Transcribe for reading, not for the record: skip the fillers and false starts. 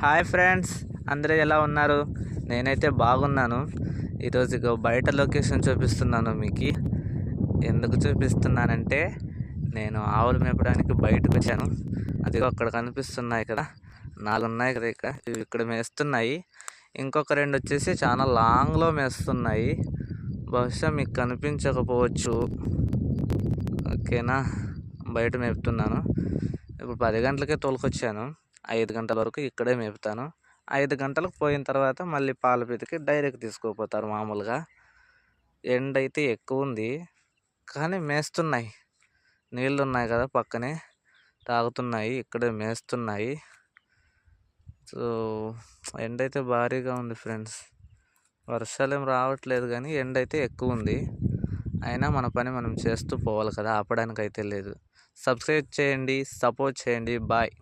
Hi friends, అందరూ ఎలా ఉన్నారు? నేనైతే బాగున్నాను. ఈరోజు ఇక బయట లొకేషన్ చూపిస్తున్నాను మీకు. ఎందుకు చూపిస్తున్నానంటే నేను ఆవులు మేపడానికి బయటకు వచ్చాను. అదిగో అక్కడ కనిపిస్తున్నాయి కదా, 4 ఉన్నాయి కదా, ఇవి ఇక్కడ మేస్తున్నాయి. ఇంకొక 2 వచ్చేసి చాలా లాంగ్లో మేస్తున్నాయి. బహుశా మీకు కనిపించకపోవచ్చు. ఓకేనా, బయట మేపుతున్నాను. ఇప్పుడు 10 గంటలకే తోలుకొచ్చాను. 5 గంటల వరకు ఇక్కడే మేపుతాను. 5 గంటలకు పోయిన తర్వాత మళ్ళీ పాల పితికి డైరెక్ట్ తీసుకుపోతారు. మామూలుగా ఎండ అయితే ఎక్కువ ఉంది, కానీ మేస్తున్నాయి. నీళ్ళు ఉన్నాయి కదా పక్కనే, తాగుతున్నాయి, ఇక్కడే మేస్తున్నాయి. సో ఎండ అయితే భారీగా ఉంది ఫ్రెండ్స్. వర్షాలు ఏం రావట్లేదు, కానీ ఎండ అయితే ఎక్కువ ఉంది. అయినా మన పని మనం చేస్తూ పోవాలి కదా, ఆపడానికి అయితే లేదు. సబ్స్క్రైబ్ చేయండి, సపోర్ట్ చేయండి. బాయ్.